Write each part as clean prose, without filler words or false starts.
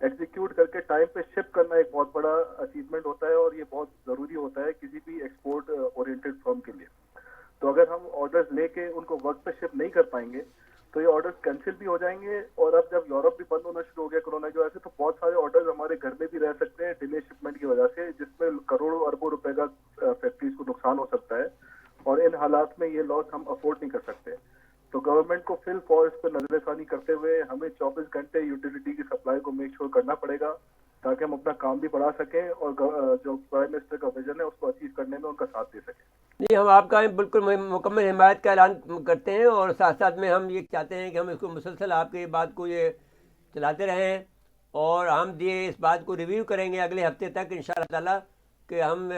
Execute کر کے time پہ شپ کرنا ایک بہت بڑا اچیومنٹ ہوتا ہے اور یہ بہت ضروری ہوتا ہے کسی بھی ایکسپورٹ اورینٹیڈ فرم کے لیے. تو اگر ہم آرڈرز لے کے ان کو وقت پہ شپ نہیں کر پائیں گے تو یہ آرڈرز کینسل بھی ہو جائیں گے. اور اب جب یورپ بھی بند ہونا شروع ہو گیا کورونا کی وجہ سے تو بہت سارے آرڈرز ہمارے گھر میں بھی رہ سکتے ہیں ڈیلے شپمنٹ کی وجہ سے, جس میں کروڑوں اربوں روپے کا فیکٹریز کو نقصان ہو سکتا ہے, اور ان حالات میں یہ لاس ہم افورڈ نہیں کر سکتے. تو گورنمنٹ کو فل فور اس پہ نظر ثانی کرتے ہوئے ہمیں 24 گھنٹے یوٹیلیٹی کی سپلائی کو میک شور کرنا پڑے گا تاکہ ہم اپنا کام بھی بڑھا سکیں اور جو پرائم منسٹر کا ویژن ہے اس کو اچیو کرنے میں ان کا ساتھ دے سکیں. جی, ہم آپ کا بالکل مکمل حمایت کا اعلان کرتے ہیں, اور ساتھ ساتھ میں ہم یہ چاہتے ہیں کہ ہم اس کو مسلسل آپ کی بات کو یہ چلاتے رہیں, اور ہم یہ اس بات کو ریویو کریں گے اگلے ہفتے تک انشاءاللہ تعالیٰ کہ ہم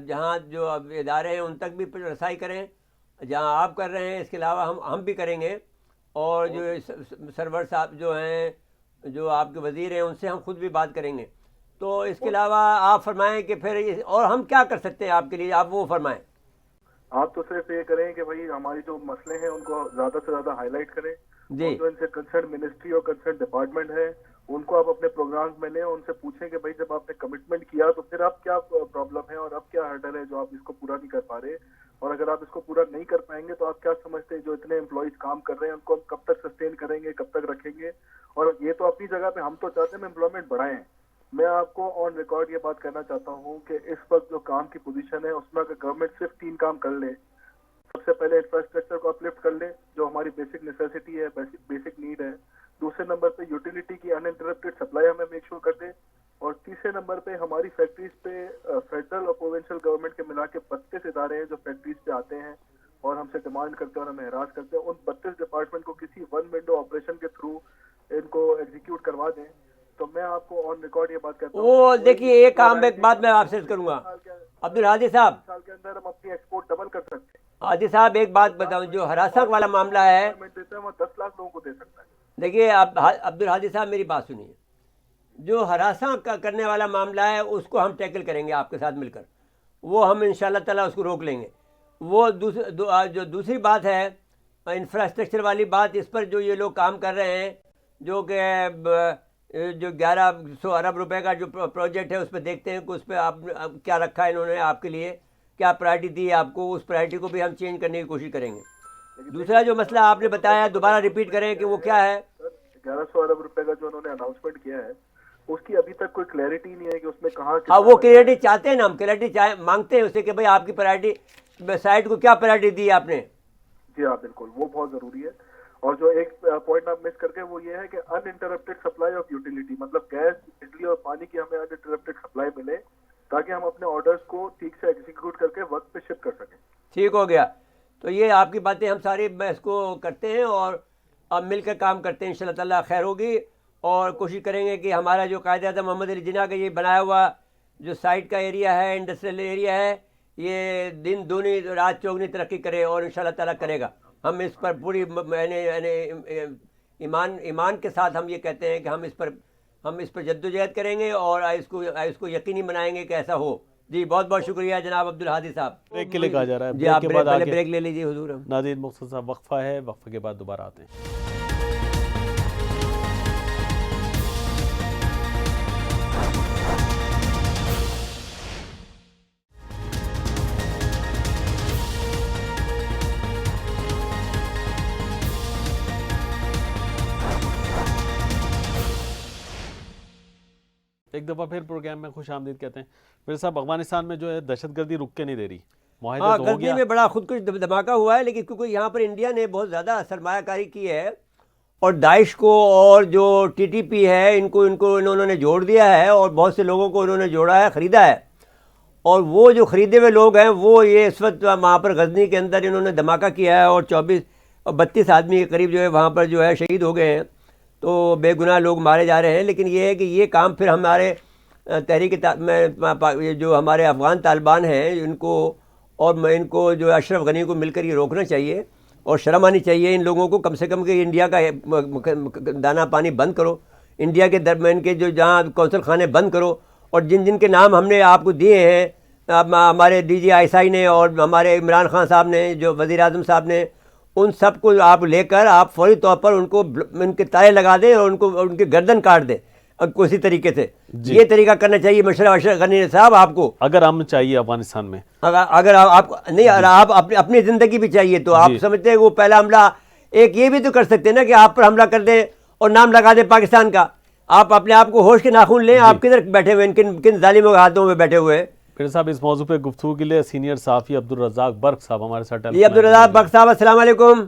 جہاں جو ادارے ہیں ان تک بھی رسائی کریں جہاں آپ کر رہے ہیں, اس کے علاوہ ہم بھی کریں گے, اور جو سرور صاحب جو ہیں جو آپ کے وزیر ہیں ان سے ہم خود بھی بات کریں گے. تو اس کے علاوہ آپ فرمائیں کہ پھر اور ہم کیا کر سکتے ہیں آپ کے لیے, آپ وہ فرمائیں. آپ تو صرف یہ کریں کہ بھائی ہماری جو مسئلے ہیں ان کو زیادہ سے زیادہ ہائی لائٹ کریں, جی, جو ان سے کنسرن منسٹری اور کنسرن ڈپارٹمنٹ ہے ان کو آپ اپنے پروگرامز میں لیں, ان سے پوچھیں کہ بھائی جب آپ نے کمٹمنٹ کیا تو پھر آپ کیا پرابلم ہے اور اب کیا ہرڈل ہے جو آپ اس کو پورا نہیں کر پا رہے, اور اگر آپ اس کو پورا نہیں کر پائیں گے تو آپ کیا سمجھتے ہیں جو اتنے امپلائیز کام کر رہے ہیں ان کو ہم کب تک سسٹین کریں گے, کب تک رکھیں گے. اور یہ تو اپنی جگہ پہ ہم تو چاہتے ہیں امپلائمنٹ بڑھائیں. میں آپ کو آن ریکارڈ یہ بات کرنا چاہتا ہوں کہ اس وقت جو کام کی پوزیشن ہے اس میں اگر گورنمنٹ صرف 3 کام کر لے. سب سے پہلے انفراسٹرکچر کو اپلفٹ کر لے جو ہماری بیسک نیسیسٹی ہے, بیسک نیڈ ہے. دوسرے نمبر پہ یوٹیلیٹی کی انٹرپٹڈ سپلائی ہمیں میک شور کر دے, اور تیسرے نمبر پہ ہماری فیکٹریز پہ فیڈرل اور پروونشل گورنمنٹ کے ملا کے 32 ادارے ہیں جو فیکٹریز پہ آتے ہیں اور ہم سے ڈیمانڈ کرتے ہیں اور ہمیں ہراس کرتے ہیں. ان 32 ڈپارٹمنٹ کو کسی ون ونڈو آپریشن کے تھرو ان کو ایگزیکیوٹ کروا دیں. تو میں آپ کو آن ریکارڈ یہ بات کہتا ہوں, وہ دیکھیے ایک کام ایک بات میں آپ سے کروں گا عبدالحادی صاحب, سال کے اندر ہم اپنی ایکسپورٹ ڈبل کر سکتے ہیں. حادی صاحب ایک بات بتاؤں, جو ہراساں والا معاملہ ہے, دیتے ہیں وہ 10 لاکھ لوگوں کو دے سکتا ہے. دیکھیے عبدالحادی صاحب میری بات سنیے, جو ہراساں کرنے والا معاملہ ہے اس کو ہم ٹیکل کریں گے آپ کے ساتھ مل کر, وہ ہم انشاءاللہ تعالیٰ اس کو روک لیں گے. وہ جو دوسری بات ہے انفراسٹرکچر والی بات, اس پر جو یہ لوگ کام کر رہے ہیں جو کہ جو 1100 ارب روپے کا جو پروجیکٹ ہے اس پہ دیکھتے ہیں کہ اس پہ آپ کیا رکھا ہے انہوں نے آپ کے لیے, کیا پرائرٹی دی ہے آپ کو, اس پرائرٹی کو بھی ہم چینج کرنے کی کوشش کریں گے. دوسرا جو مسئلہ آپ نے بتایا دوبارہ ریپیٹ کریں کہ وہ کیا ہے. 1100 ارب روپے کا جو انہوں نے اناؤنسمنٹ کیا ہے اس کی ابھی تک کوئی کلیئرٹی نہیں ہے کہ اس میں کہاں. ہاں, وہ کلیئرٹی چاہتے ہیں نا, ہم کلیئرٹی مانگتے ہیں اس سے کہ بھائی آپ کی پرائرٹی سائٹ کو کیا پرائرٹی دی ہے آپ نے. جی ہاں بالکل, وہ بہت ضروری ہے. اور جو ایک پوائنٹ آپ مس کر کے وہ یہ ہے کہ ان انٹرپٹڈ سپلائی آف یوٹیلیٹی, مطلب گیس, بجلی اور پانی کی ہمیں ان انٹرپٹڈ سپلائی ملے تاکہ ہم اپنے آرڈرز کو ٹھیک سے ایگزیکیوٹ کر کے وقت پہ شپ کر سکیں. ٹھیک ہو گیا. تو یہ آپ کی باتیں ہم ساری میں اس کو کرتے ہیں اور اب مل کر کام کرتے ہیں, انشاءاللہ تعالیٰ خیر ہوگی, اور کوشش کریں گے کہ ہمارا جو قائد اعظم محمد علی جناح کا یہ بنایا ہوا جو سائٹ کا ایریا ہے, انڈسٹریل ایریا ہے, یہ دن دونی رات چوگنی ترقی کرے, اور انشاءاللہ تعالیٰ کرے گا. ہم اس پر پوری ایمان کے ساتھ ہم یہ کہتے ہیں کہ ہم اس پر جدوجہد کریں گے اور اس کو یقینی بنائیں گے کہ ایسا ہو. جی بہت بہت شکریہ جناب عبدالحادی صاحب. بریک کے لیے کہا جا رہا ہے, جی آپ پہلے آگے بریک لے لیجیے حضور. ناظرین مختصر وقفہ ہے, وقفے کے بعد دوبارہ آتے ہیں. ایک دفعہ پھر پروگرام میں خوش آمدید کہتے ہیں. میرے صاحب افغانستان میں جو ہے دہشت گردی رک کے نہیں دے رہی, معاہدہ تو ہو گردی گیا, میں بڑا خود کچھ دھماکہ ہوا ہے, لیکن کیونکہ یہاں پر انڈیا نے بہت زیادہ سرمایہ کاری کی ہے اور داعش کو اور جو ٹی ٹی پی ہے ان کو انہوں نے جوڑ دیا ہے, اور بہت سے لوگوں کو انہوں نے جوڑا ہے, خریدا ہے. اور وہ جو خریدے ہوئے لوگ ہیں وہ یہ اس وقت وہاں پر غزنی کے اندر انہوں نے دھماکہ کیا ہے, اور 32 آدمی کے قریب جو ہے وہاں پر جو ہے شہید ہو گئے ہیں. تو بے گناہ لوگ مارے جا رہے ہیں. لیکن یہ ہے کہ یہ کام پھر ہمارے تحریک جو ہمارے افغان طالبان ہیں ان کو, اور ان کو جو اشرف غنی کو مل کر یہ روکنا چاہیے, اور شرم آنی چاہیے ان لوگوں کو کم سے کم کہ انڈیا کا دانہ پانی بند کرو, انڈیا کے درمیان کے جو جہاں کونسل خانے بند کرو, اور جن کے نام ہم نے آپ کو دیے ہیں ہمارے ڈی جی آئی آئی نے اور ہمارے عمران خان صاحب نے, جو وزیر اعظم صاحب نے, ان سب کو آپ لے کر آپ فوری طور پر ان کے تالے لگا دیں اور ان کی گردن کاٹ دیں. اسی طریقے سے یہ طریقہ کرنا چاہیے مشورہ غنی صاحب آپ کو. اگر امن چاہیے افغانستان میں, اگر آپ نہیں آپ اپنی زندگی بھی چاہیے تو آپ سمجھتے ہیں وہ پہلا حملہ ایک یہ بھی تو کر سکتے ہیں نا کہ آپ پر حملہ کر دیں اور نام لگا دیں پاکستان کا. آپ اپنے آپ کو ہوش کے ناخن لیں, آپ کدھر بیٹھے ہوئے ہیں, کن ظالموں کے ہاتھوں میں بیٹھے ہوئے ہیں. پھر صاحب اس موضوع پہ گفتگو کے لیے سینئر صحافی عبدالرزاق برق صاحب ہمارے ساتھ. جی عبدالرزاق برق صاحب السلام علیکم.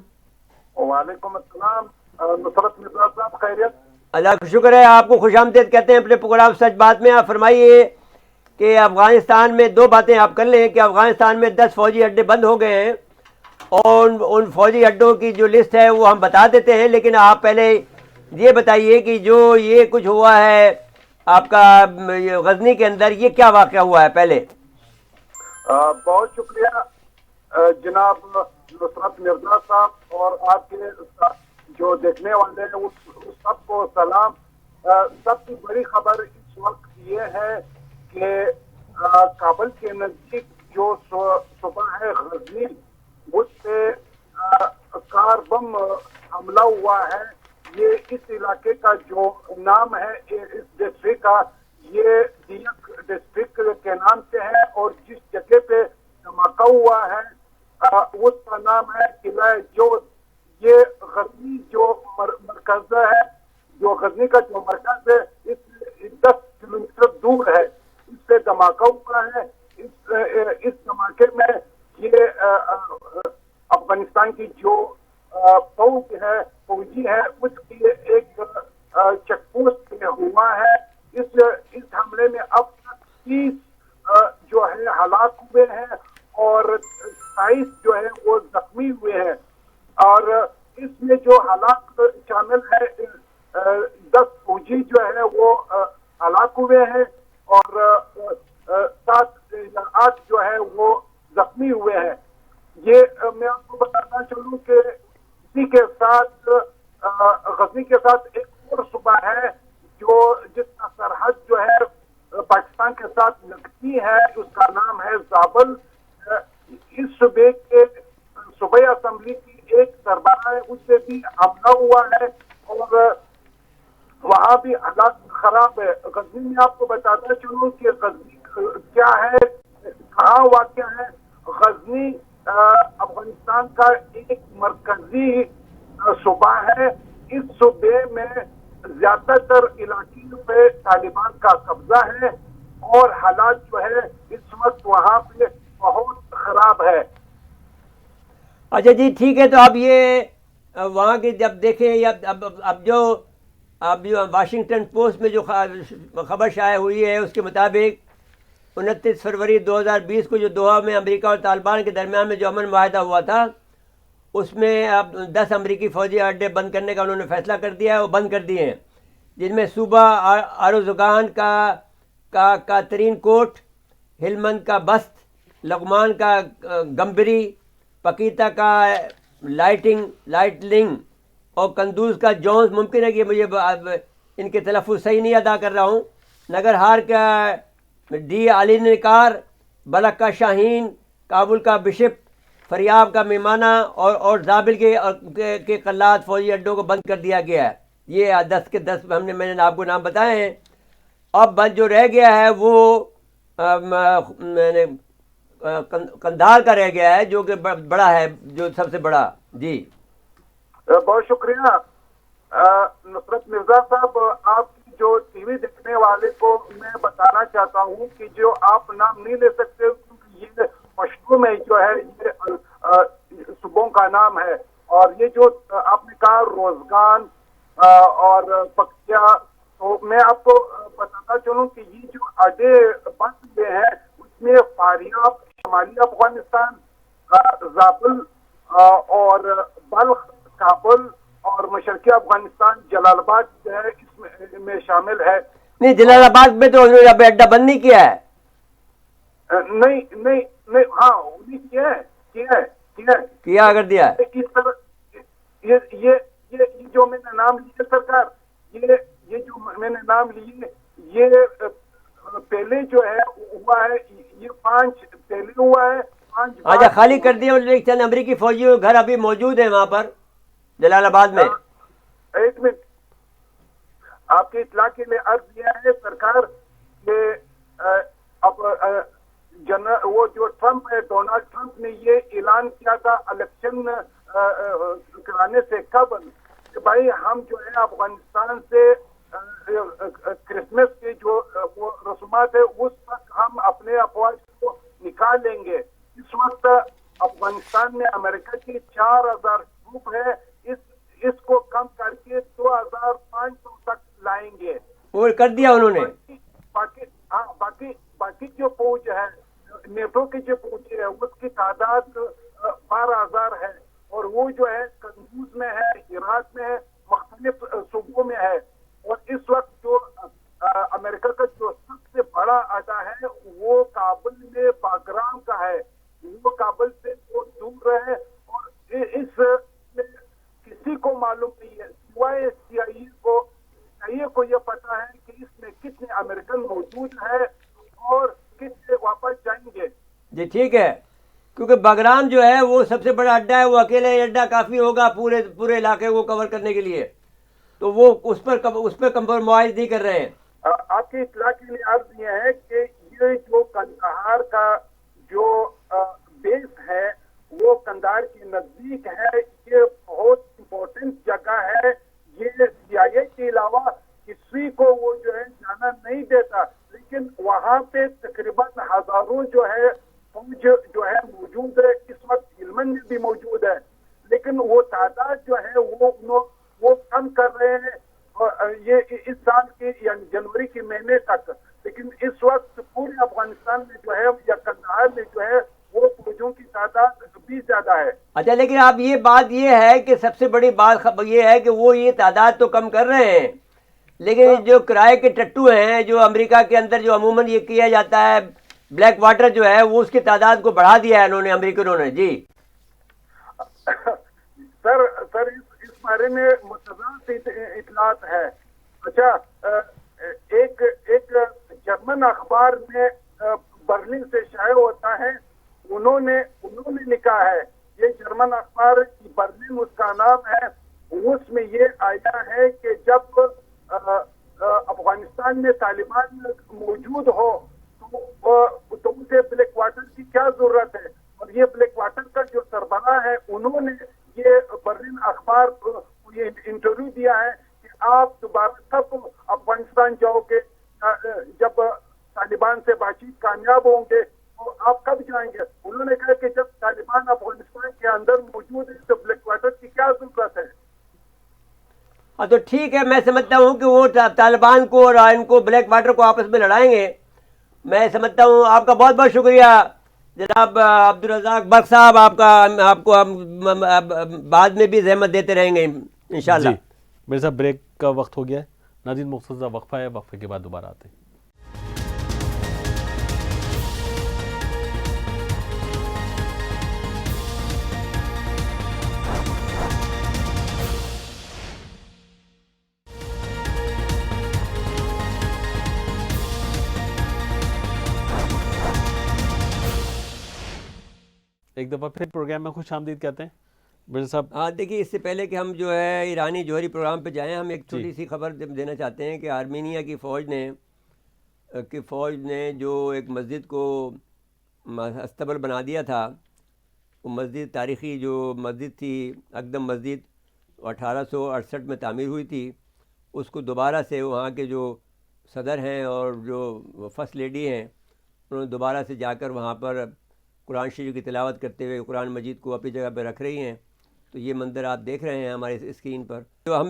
وعلیکم السلام. نصرت مرزا صاحب خیریت؟ اللہ کا شکر ہے. آپ کو خوش آمدید کہتے ہیں اپنے پروگرام سچ بات میں. آپ فرمائیے کہ افغانستان میں دو باتیں آپ کر لیں کہ افغانستان میں 10 فوجی اڈے بند ہو گئے ہیں اور ان فوجی اڈوں کی جو لسٹ ہے وہ ہم بتا دیتے ہیں, لیکن آپ پہلے یہ بتائیے کہ جو یہ کچھ ہوا ہے آپ کا غزنی کے اندر, یہ کیا واقعہ ہوا ہے پہلے؟ بہت شکریہ جناب نصرت مرزا صاحب اور آپ کے جو دیکھنے والے ہیں اس سب کو سلام. سب سے بڑی خبر اس وقت یہ ہے کہ کابل کے نزدیک جو صوبہ ہے غزنی, اس پہ کار بم حملہ ہوا ہے. یہ اس علاقے کا جو نام ہے اس ڈسٹرکٹ کا, یہ دیک ڈسٹرکٹ کے نام سے ہے, اور جس جگہ پہ دھماکہ ہوا ہے اس کا نام ہے قلعہ جوت. یہ غزنی جو مرکز ہے, جو غزنی کا جو مرکز ہے, اس 10 کلومیٹر دور ہے. اس سے دھماکہ ہوا ہے. اس دھماکے میں یہ افغانستان کی جو فوجی ہے اس کی ایک چیک پوسٹ میں ہوا ہے. اس حملے میں اب تک 30 جو ہے ہلاک ہوئے ہیں اور 27 جو ہے وہ زخمی ہوئے ہیں. اور اس میں جو ہلاک شامل ہے 10 فوجی جو ہے وہ ہلاک ہوئے ہیں اور 7 یا 8 جو ہے وہ زخمی ہوئے ہیں. یہ میں آپ کو بتانا چاہوں کہ اسی کے ساتھ غزنی کے ساتھ ایک اور صوبہ ہے جو جس کا سرحد جو ہے پاکستان کے ساتھ لگتی ہے, اس کا نام ہے زابل. اس صوبے کے صوبائی اسمبلی کی ایک سربراہ ہے, اس سے بھی حملہ ہوا ہے اور وہاں بھی حالات خراب ہے. غزنی میں آپ کو بتاتا چلوں کہ غزنی کیا ہے, کہاں واقع ہے. غزنی افغانستان کا ایک مرکزی صوبہ ہے. اس صوبے میں زیادہ تر علاقوں پہ طالبان کا قبضہ ہے اور حالات جو ہے اس وقت وہاں پہ بہت خراب ہے. اچھا جی ٹھیک ہے. تو اب یہ وہاں کی جب دیکھیں اب جو واشنگٹن پوسٹ میں جو خبر شائع ہوئی ہے اس کے مطابق 29 فروری 2020 کو جو دوحہ میں امریکہ اور طالبان کے درمیان میں جو امن معاہدہ ہوا تھا اس میں اب 10 امریکی فوجی اڈے بند کرنے کا انہوں نے فیصلہ کر دیا ہے, وہ بند کر دیے ہیں, جن میں صوبہ اروزگان کا ترین کوٹ, ہلمند کا بست, لغمان کا گمبری, پکیتا کا لائٹلنگ اور قندوز کا جونز. ممکن ہے کہ مجھے ان کے تلفظ صحیح نہیں ادا کر رہا ہوں. نگرہار کا ڈی علی نکار, بلک کا شاہین, کابل کا بشپ, فریاب کا میمانہ اور زابل کے قلات فوجی اڈوں کو بند کر دیا گیا ہے. یہ 10 کے 10 میں نے آپ کو نام بتائے ہیں. اب بند جو رہ گیا ہے وہ قندھار کا رہ گیا ہے جو کہ بڑا ہے, جو سب سے بڑا. جی بہت شکریہ نصرت مرزا صاحب. آپ کی جو ٹی وی دیکھنے والے کو میں بتانا چاہتا ہوں کہ جو آپ نام نہیں لے سکتے کیونکہ یہ پشتو میں جو ہے یہ صوبوں کا نام ہے, اور یہ جو آپ نے کہا روزگان اور پکتیا, تو میں آپ کو بتاتا چلوں کہ یہ جو اڈے بند ہوئے ہیں اس میں فاریاب شمالی افغانستان, زابل اور بلخ, کابل اور مشرقی افغانستان جلال آباد جو ہے اس میں شامل ہے. نہیں جلال آباد میں تو انہوں نے اب اڈا بند نہیں کیا ہے. نہیں ہاں کیا کر دیا ہے. اس طرح یہ جو میں نے نام لیے سرکار, یہ جو میں نے نام لیے یہ پہلے جو ہے ہوا ہے, یہ 5 پہلے ہوا ہے, 5 آجا خالی کر دیا. چند امریکی فوجیوں کے گھر ابھی موجود ہیں وہاں پر جلال آباد میں. ایک منٹ, آپ کی اطلاع کے لیے عرض کیا ہے سرکار کہ اب وہ جو ٹرمپ ہے ڈونلڈ ٹرمپ نے یہ اعلان کیا تھا الیکشن کرانے سے قبل کہ بھائی ہم جو ہے افغانستان سے کرسمس کی جو وہ رسومات ہے اس وقت ہم اپنے افواج کو نکال لیں گے. اس وقت افغانستان میں امریکہ کی 4000 ٹروپ ہے, اس کو کم کر کے 2500 تک لائیں گے. وہ کر دیا انہوں نے. باقی جو فوج ہے نیٹو کی جو فوج ہے اس کی تعداد 12000 ہے, اور وہ جو ہے قندوز میں ہے, عراق میں ہے, مختلف صوبوں میں ہے. اور اس وقت جو امریکہ کا جو سب سے بڑا اڈا ہے وہ کابل میں باگرام کا ہے. وہ کابل سے وہ دور رہے, اور اس میں کسی کو معلوم نہیں ہے سوائے سی آئی اے کو یہ پتا ہے کہ اس میں کتنے امریکن موجود ہے اور کتنے واپس جائیں گے. جی ٹھیک ہے, کیونکہ باگرام جو ہے وہ سب سے بڑا اڈا ہے, وہ اکیلے اڈا کافی ہوگا پورے علاقے کو کور کرنے کے لیے, تو وہ اس پہ کمپرومائز نہیں کر رہے ہیں. آپ کی اطلاع کے لیے عرض یہ ہے کہ یہ جو قندھار کا جو بیس ہے وہ قندھار کے نزدیک ہے. یہ بہت امپورٹنٹ جگہ ہے. یہ سی آئی اے کے علاوہ کسی کو وہ جو ہے جانا نہیں دیتا, لیکن وہاں پہ تقریباً ہزاروں جو ہے فوج جو ہے موجود ہے. اس وقت ہلمند میں بھی موجود ہے, لیکن وہ تعداد جو ہے وہ کم کر رہے ہیں یہ اس سال کے یعنی جنوری کے مہینے تک. لیکن اس وقت پورے افغانستان میں جو ہے یا قندھار میں جو ہے وہ فوجوں کی تعداد بھی زیادہ ہے. اچھا, لیکن اب یہ بات یہ ہے کہ سب سے بڑی بات یہ ہے کہ وہ یہ تعداد تو کم کر رہے ہیں, لیکن جو کرائے کے ٹٹو ہیں جو امریکہ کے اندر جو عموماً یہ کیا جاتا ہے بلیک واٹر جو ہے وہ اس کی تعداد کو بڑھا دیا ہے انہوں نے, امریکنوں نے. جی سر اس بارے میں متضاد اطلاعات ہے. اچھا, ایک جرمن اخبار میں برلن سے شائع ہوتا ہے, انہوں نے لکھا ہے, یہ جرمن اخبار برلن اس کا نام ہے, اس میں یہ آیا ہے کہ جب افغانستان میں طالبان موجود ہو تو اسے بلیک واٹر کی کیا ضرورت ہے. اور یہ بلیک واٹر کا جو سربراہ ہے انہوں نے یہ برلن اخبار کو یہ انٹرویو دیا ہے کہ آپ دوبارہ کب افغانستان جاؤ گے, جب طالبان سے بات چیت کامیاب ہوں گے تو آپ کب جائیں گے. انہوں نے کہا کہ جب طالبان افغانستان کے اندر موجود ہے تو بلیک واٹر کی کیا ضرورت ہے. ہاں تو ٹھیک ہے, میں سمجھتا ہوں کہ وہ طالبان کو اور ان کو بلیک واٹر کو آپس میں لڑائیں گے. میں سمجھتا ہوں. آپ کا بہت بہت شکریہ جناب عبدالرزاق برق صاحب. آپ کو ہم بعد میں بھی زحمت دیتے رہیں گے انشاءاللہ. جی میرے صاحب بریک کا وقت ہو گیا ہے. ناظرین مختصر وقفہ ہے, وقفے کے بعد دوبارہ آتے ہیں. ایک دفعہ پھر پروگرام میں خوش آمدید کہتے ہیں مرزا صاحب. ہاں دیکھیے, اس سے پہلے کہ ہم جو ہے ایرانی جوہری پروگرام پہ جائیں, ہم ایک چھوٹی سی خبر دینا چاہتے ہیں کہ آرمینیا کی فوج نے جو ایک مسجد کو استبل بنا دیا تھا, وہ مسجد تاریخی جو مسجد تھی اقدم مسجد 1868 میں تعمیر ہوئی تھی, اس کو دوبارہ سے وہاں کے جو صدر ہیں اور جو فرسٹ لیڈی ہیں انہوں نے دوبارہ سے جا کر وہاں پر قرآن شریف کی تلاوت کرتے ہوئے قرآن مجید کو اپنی جگہ پہ رکھ رہی ہیں. تو یہ منظر آپ دیکھ رہے ہیں ہمارے اسکرین پر. تو ہم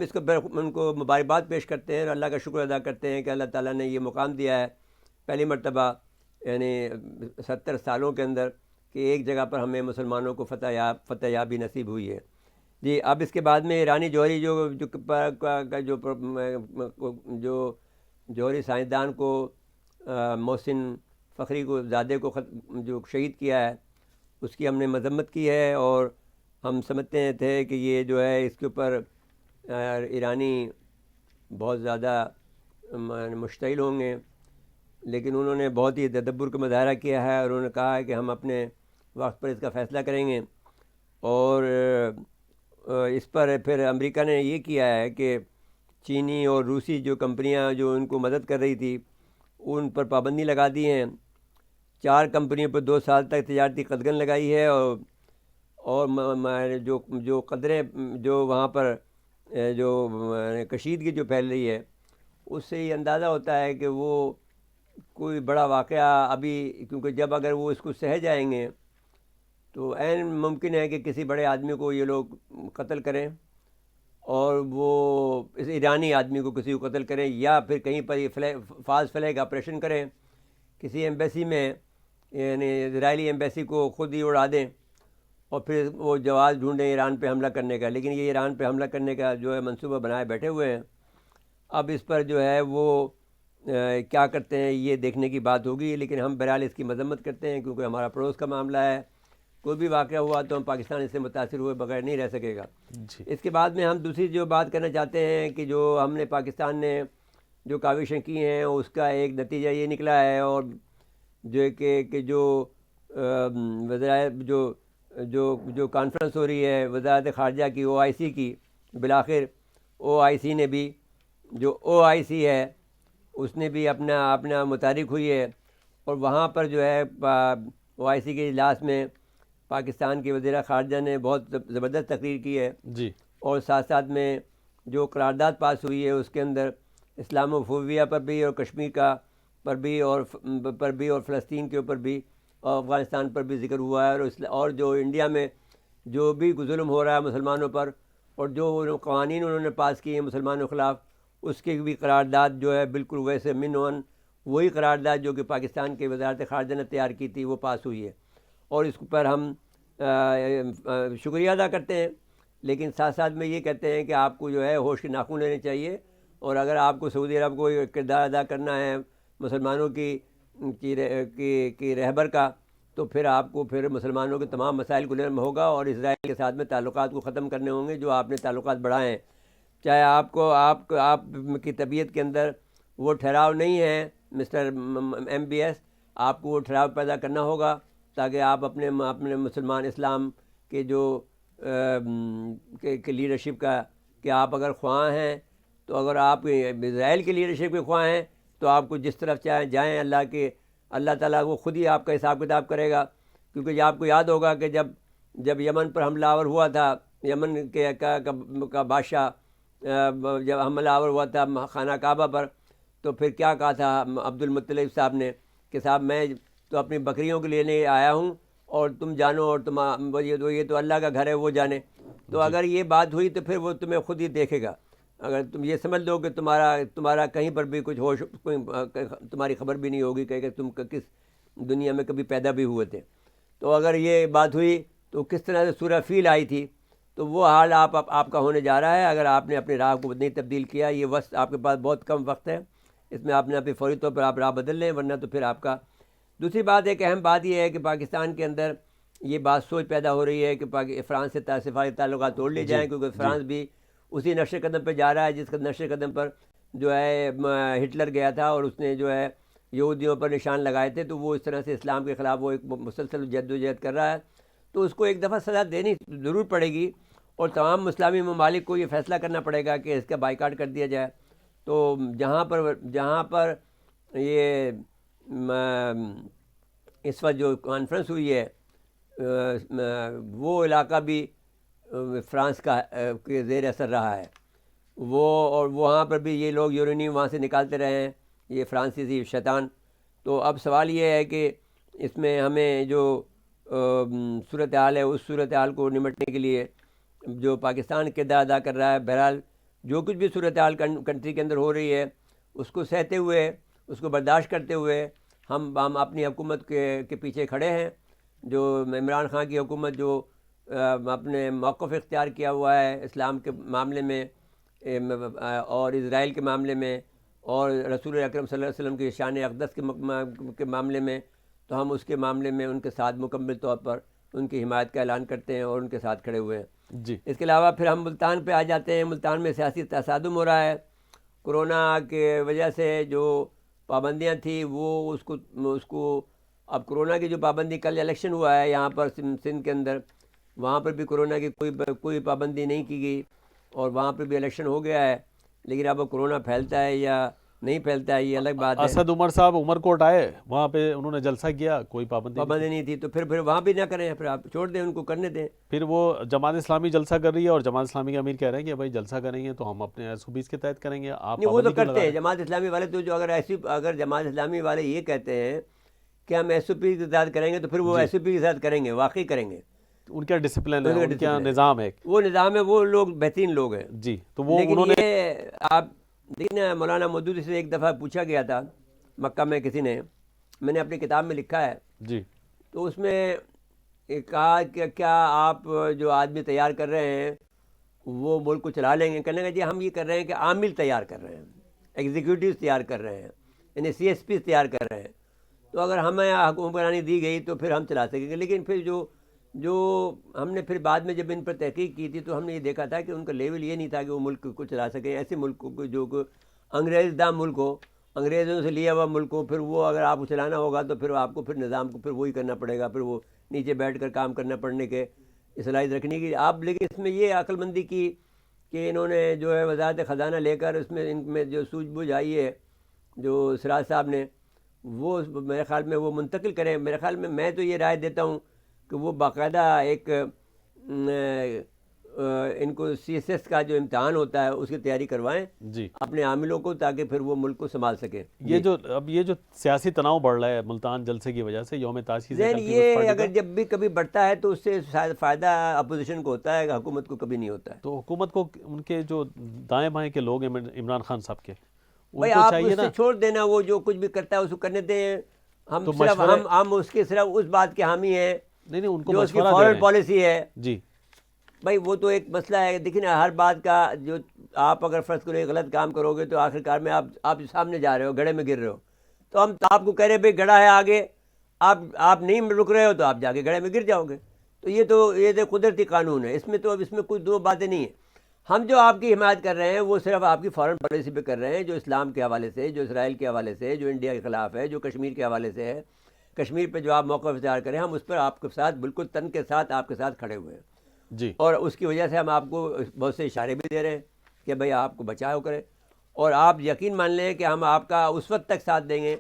ان کو مبارکباد پیش کرتے ہیں اور اللہ کا شکر ادا کرتے ہیں کہ اللہ تعالیٰ نے یہ مقام دیا ہے پہلی مرتبہ یعنی 70 سالوں کے اندر کہ ایک جگہ پر ہمیں مسلمانوں کو فتح یابی نصیب ہوئی ہے. جی اب اس کے بعد میں ایرانی جوہری جو جوہری سائنسدان کو محسن فخری کو زادے کو جو شہید کیا ہے اس کی ہم نے مذمت کی ہے, اور ہم سمجھتے تھے کہ یہ جو ہے اس کے اوپر ایرانی بہت زیادہ مشتعل ہوں گے, لیکن انہوں نے بہت ہی تدبر کا مظاہرہ کیا ہے اور انہوں نے کہا ہے کہ ہم اپنے وقت پر اس کا فیصلہ کریں گے. اور اس پر پھر امریکہ نے یہ کیا ہے کہ چینی اور روسی جو کمپنیاں جو ان کو مدد کر رہی تھی ان پر پابندی لگا دی ہیں. 4 کمپنیوں پر 2 سال تک تجارتی قدغن لگائی ہے. اور جو قدریں جو وہاں پر جو کشیدگی جو پھیل رہی ہے اس سے یہ اندازہ ہوتا ہے کہ وہ کوئی بڑا واقعہ ابھی، کیونکہ جب اگر وہ اس کو سہ جائیں گے تو عین ممکن ہے کہ کسی بڑے آدمی کو یہ لوگ قتل کریں، اور وہ اس ایرانی آدمی کو کسی کو قتل کریں، یا پھر کہیں پر یہ فالس فلیگ آپریشن کریں کسی ایمبیسی میں، یعنی اسرائیلی ایمبیسی کو خود ہی اڑا دیں اور پھر وہ جواز ڈھونڈیں ایران پہ حملہ کرنے کا. لیکن یہ ایران پہ حملہ کرنے کا جو ہے منصوبہ بنائے بیٹھے ہوئے ہیں. اب اس پر جو ہے وہ کیا کرتے ہیں یہ دیکھنے کی بات ہوگی. لیکن ہم بہرحال اس کی مذمت کرتے ہیں کیونکہ ہمارا پڑوس کا معاملہ ہے. کوئی بھی واقعہ ہوا تو ہم پاکستان اس سے متاثر ہوئے بغیر نہیں رہ سکے گا. اس کے بعد میں ہم دوسری جو بات کرنا چاہتے ہیں کہ جو ہم نے پاکستان نے جو کاوشیں کی ہیں اس کا ایک نتیجہ یہ نکلا ہے، اور جو کہ جو وزرائے جو کانفرنس ہو رہی ہے وزارت خارجہ کی OIC کی، بالآخر OIC نے بھی جو OIC ہے اس نے بھی اپنا متحرک ہوئی ہے، اور وہاں پر جو ہے OIC کے اجلاس میں پاکستان کے وزیر خارجہ نے بہت زبردست تقریر کی ہے. جی. اور ساتھ ساتھ میں جو قرارداد پاس ہوئی ہے اس کے اندر اسلام فوبیا پر بھی اور کشمیر کا پر بھی اور فلسطین کے اوپر بھی اور افغانستان پر بھی ذکر ہوا ہے. اور جو انڈیا میں جو بھی ظلم ہو رہا ہے مسلمانوں پر اور جو قوانین انہوں نے پاس کیے ہیں مسلمانوں کے خلاف، اس کی بھی قرارداد جو ہے بالکل ویسے من وہی قرارداد جو کہ پاکستان کے وزارت خارجہ نے تیار کی تھی وہ پاس ہوئی ہے. اور اس پر ہم شکریہ ادا کرتے ہیں. لیکن ساتھ ساتھ میں یہ کہتے ہیں کہ آپ کو جو ہے ہوش کے ناخن لینے چاہیے، اور اگر آپ کو سعودی عرب کو کردار ادا کرنا ہے مسلمانوں کی رہبر کا، تو پھر آپ کو پھر مسلمانوں کے تمام مسائل کو لینا ہوگا اور اسرائیل کے ساتھ میں تعلقات کو ختم کرنے ہوں گے جو آپ نے تعلقات بڑھائے ہیں. چاہے آپ کی طبیعت کے اندر وہ ٹھہراؤ نہیں ہے مسٹر MBS، آپ کو وہ ٹھہراؤ پیدا کرنا ہوگا تاکہ آپ اپنے مسلمان اسلام کے جو کہ لیڈرشپ کا کہ آپ اگر خواہاں ہیں، تو اگر آپ اسرائیل کی لیڈرشپ کے خواہاں ہیں تو آپ کو جس طرف چاہیں جائیں، اللہ تعالیٰ وہ خود ہی آپ کا حساب کتاب کرے گا. کیونکہ آپ کو یاد ہوگا کہ جب یمن پر حملہ آور ہوا تھا، یمن کا بادشاہ جب حملہ آور ہوا تھا خانہ کعبہ پر، تو پھر کیا کہا تھا عبد المطلب صاحب نے کہ صاحب میں تو اپنی بکریوں کے لیے آیا ہوں اور تم جانو، اور یہ تو اللہ کا گھر ہے وہ جانے. تو اگر یہ بات ہوئی تو پھر وہ تمہیں خود ہی دیکھے گا. اگر تم یہ سمجھ لو کہ تمہارا کہیں پر بھی کچھ ہوش تمہاری خبر بھی نہیں ہوگی کہ تم کس دنیا میں کبھی پیدا بھی ہوئے تھے. تو اگر یہ بات ہوئی تو کس طرح سے سورہ فیل آئی تھی، تو وہ حال آپ کا ہونے جا رہا ہے اگر آپ نے اپنی راہ کو نہیں تبدیل کیا. یہ وقت آپ کے پاس بہت کم وقت ہے، اس میں آپ نے اپنی فوری طور پر آپ راہ بدل لیں، ورنہ تو پھر آپ کا. دوسری بات ایک اہم بات یہ ہے کہ پاکستان کے اندر یہ بات سوچ پیدا ہو رہی ہے کہ فرانس سے سفارتی تعلقات توڑ لیے جائیں، کیونکہ فرانس بھی اسی نقش قدم پہ جا رہا ہے جس نقش قدم پر جو ہے ہٹلر گیا تھا، اور اس نے جو ہے یہودیوں پر نشان لگائے تھے. تو وہ اس طرح سے اسلام کے خلاف وہ ایک مسلسل جدوجہد کر رہا ہے. تو اس کو ایک دفعہ سزا دینی ضرور پڑے گی، اور تمام اسلامی ممالک کو یہ فیصلہ کرنا پڑے گا کہ اس کا بائیکاٹ کر دیا جائے. تو جہاں پر یہ اس وقت جو کانفرنس ہوئی ہے وہ علاقہ بھی فرانس کا کے زیر اثر رہا ہے، اور وہاں پر بھی یہ لوگ یورینیم وہاں سے نکالتے رہے ہیں، یہ فرانسیسی شیطان. تو اب سوال یہ ہے کہ اس میں ہمیں جو صورتحال ہے اس صورتحال کو نمٹنے کے لیے جو پاکستان کردار ادا کر رہا ہے، بہرحال جو کچھ بھی صورتحال کنٹری کے اندر ہو رہی ہے اس کو سہتے ہوئے، اس کو برداشت کرتے ہوئے ہم اپنی حکومت کے پیچھے کھڑے ہیں. جو عمران خان کی حکومت جو اپنے موقف اختیار کیا ہوا ہے اسلام کے معاملے میں اور اسرائیل کے معاملے میں اور رسول اکرم صلی اللہ علیہ وسلم کی شان اقدس کے معاملے میں، تو ہم اس کے معاملے میں ان کے ساتھ مکمل طور پر ان کی حمایت کا اعلان کرتے ہیں اور ان کے ساتھ کھڑے ہوئے ہیں. جی. اس کے علاوہ پھر ہم ملتان پہ آ جاتے ہیں. ملتان میں سیاسی تصادم ہو رہا ہے. کرونا کے وجہ سے جو پابندیاں تھیں وہ اس کو اب کرونا کی جو پابندی، کل الیکشن ہوا ہے یہاں پر سندھ کے اندر، وہاں پر بھی کرونا کی کوئی پابندی نہیں کی گئی اور وہاں پر بھی الیکشن ہو گیا ہے. لیکن اب وہ کورونا پھیلتا ہے یا نہیں پھیلتا ہے یہ الگ بات ہے. اسد عمر صاحب عمر کوٹ آئے, وہاں پہ انہوں نے جلسہ کیا, کوئی پابندی نہیں تھی, تو پھر وہاں بھی نہ کریں, پھر آپ چھوڑ دیں, ان کو کرنے دیں. پھر وہ جماعت اسلامی جلسہ کر رہی ہے اور جماعت اسلامی کے امیر کہہ رہے ہیں کہ بھائی جلسہ کریں گے تو ہم اپنے SOPs کے تحت کریں گے. آپ نہیں, وہ تو کرتے ہیں جماعت اسلامی والے, تو جو اگر جماعت اسلامی والے یہ کہتے ہیں کہ ہم SOP کے ساتھ کریں گے تو پھر وہ SOP کے ساتھ کریں گے, واقعی کریں گے. ان کا ڈسپلن ہے, ان کا نظام ہے, وہ نظام ہے, وہ لوگ بہترین لوگ ہیں. جی. تو وہ لیکن انہوں نے یہ آپ دیکھیں, مولانا مودودی سے ایک دفعہ پوچھا گیا تھا مکہ میں کسی نے, میں نے اپنی کتاب میں لکھا ہے, جی تو اس میں کہا کہ کیا آپ جو آدمی تیار کر رہے ہیں وہ ملک کو چلا لیں گے؟ کہنے کا جی ہم یہ کر رہے ہیں کہ عامل تیار کر رہے ہیں, ایگزیکیوٹیوز تیار کر رہے ہیں, یعنی CSPs تیار کر رہے ہیں. تو اگر ہمیں حکمرانی دی گئی تو پھر ہم چلا سکیں گے. لیکن پھر جو ہم نے پھر بعد میں جب ان پر تحقیق کی تھی تو ہم نے یہ دیکھا تھا کہ ان کا لیول یہ نہیں تھا کہ وہ ملک کو چلا سکیں. ایسے ملک کو جو انگریز دام ملک ہو, انگریزوں سے لیا ہوا ملک ہو, پھر وہ اگر آپ کو چلانا ہوگا تو پھر آپ کو پھر نظام کو پھر وہی کرنا پڑے گا, پھر وہ نیچے بیٹھ کر کام کرنا پڑنے کے صلاحیت رکھنے کی آپ. لیکن اس میں یہ عقل مندی کی کہ انہوں نے جو ہے وزارت خزانہ لے کر اس میں ان میں جو سوجھ بوجھ آئی ہے جو سراج صاحب نے, وہ میرے خیال میں وہ منتقل کریں. میرے خیال میں تو یہ رائے دیتا ہوں کہ وہ باقاعدہ ایک ان کو CSS کا جو امتحان ہوتا ہے اس کی تیاری کروائیں جی اپنے عاملوں کو, تاکہ پھر وہ ملک کو سنبھال سکیں. یہ جو سیاسی تناؤ بڑھ رہا ہے ملتان جلسے کی وجہ سے, یوم تاسیس یہ اگر جب بھی کبھی بڑھتا ہے تو اس سے شاید فائدہ اپوزیشن کو ہوتا ہے, حکومت کو کبھی نہیں ہوتا ہے. تو حکومت کو ان کے جو دائیں بائیں کے لوگ ہیں عمران خان صاحب کے, ان بھائی کو آپ چاہیے اس سے نا, چھوڑ دینا, وہ جو کچھ بھی کرتا ہے اس کو کرنے دیں. ہم تو صرف مشورے- ہم اس کے صرف اس بات کے حامی ہیں نہیں ان کو جو اس کی مشورہ دے رہے فارن ہیں. پالیسی ہے. جی بھائی وہ تو ایک مسئلہ ہے, دیکھیں نا, ہر بات کا جو آپ اگر فرض کرو ایک غلط کام کرو گے تو آخرکار میں آپ سامنے جا رہے ہو, گڑھے میں گر رہے ہو, تو ہم آپ کو کہہ رہے ہیں بھائی گڑھا ہے آگے, آپ نہیں رک رہے ہو تو آپ جا کے گڑھے میں گر جاؤ گے. تو یہ تو قدرتی قانون ہے, اس میں تو اب اس میں کوئی دو باتیں نہیں ہیں. ہم جو آپ کی حمایت کر رہے ہیں وہ صرف آپ کی فارن پالیسی پہ کر رہے ہیں, جو اسلام کے حوالے سے, جو اسرائیل کے حوالے سے, جو انڈیا کے خلاف ہے, جو کشمیر کے حوالے سے ہے. کشمیر پہ جو آپ موقف اختیار کریں, ہم اس پر آپ کے ساتھ بالکل تن کے ساتھ آپ کے ساتھ کھڑے ہوئے ہیں. جی اور اس کی وجہ سے ہم آپ کو بہت سے اشارے بھی دے رہے ہیں کہ بھئی آپ کو بچاؤ کریں, اور آپ یقین مان لیں کہ ہم آپ کا اس وقت تک ساتھ دیں گے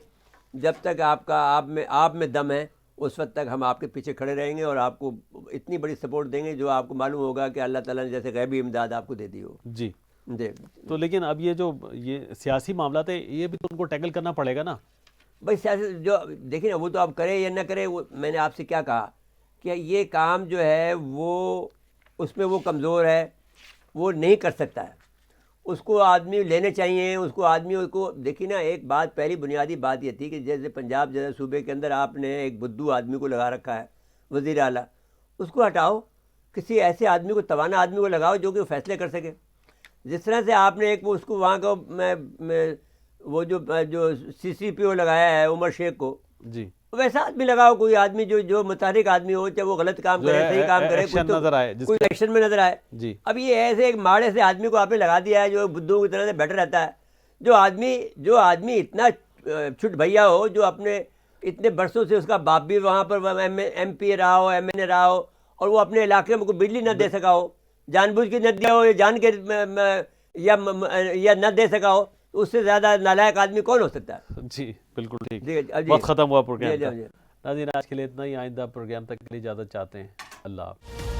جب تک آپ میں دم ہے, اس وقت تک ہم آپ کے پیچھے کھڑے رہیں گے, اور آپ کو اتنی بڑی سپورٹ دیں گے جو آپ کو معلوم ہوگا کہ اللہ تعالیٰ نے جیسے غیبی امداد آپ کو دے دی ہو. جی جی تو لیکن اب یہ سیاسی معاملات ہے, یہ بھی تو ان کو ٹیکل کرنا پڑے گا نا. بھائی سیاست جو دیکھیں نا, وہ تو آپ کریں یا نہ کریں, وہ میں نے آپ سے کیا کہا کہ یہ کام جو ہے وہ اس میں وہ کمزور ہے, وہ نہیں کر سکتا ہے. اس کو آدمی لینے چاہیے, اس کو آدمیوں کو دیکھیے نا. ایک بات, پہلی بنیادی بات یہ تھی کہ جیسے پنجاب جیسے صوبے کے اندر آپ نے ایک بدھو آدمی کو لگا رکھا ہے وزیر اعلیٰ, اس کو ہٹاؤ, کسی ایسے آدمی کو, توانا آدمی کو لگاؤ جو کہ فیصلے کر سکے. جس طرح سے آپ نے ایک اس کو وہاں کا وہ جو CCPO لگایا ہے عمر شیخ کو, جی ویسا آدمی لگاؤ, کوئی آدمی جو متحرک آدمی ہو, چاہے وہ غلط کام کرے صحیح کام کرے, کوئی ایکشن میں نظر آئے. جی اب یہ ایسے ایک ماڑے سے آدمی کو آپ نے لگا دیا ہے جو بدھو کی طرح سے بیٹھا رہتا ہے, جو آدمی اتنا چھٹ بھیا ہو, جو اپنے اتنے برسوں سے اس کا باپ بھی وہاں پر MP رہا ہو, MNA رہا ہو, اور وہ اپنے علاقے میں کوئی بجلی نہ دے سکا ہو, جان بوجھ کے نہ دیا ہو, یا جان کے یا نہ دے سکا ہو, تو اس سے زیادہ نالائق آدمی کون ہو سکتا ہے. جی بالکل ٹھیک, جی وقت ختم ہوا پروگرام کا. جی ناظرین آج کے لیے اتنا ہی, آئندہ پروگرام تک کے لیے اجازت چاہتے ہیں. اللہ حافظ.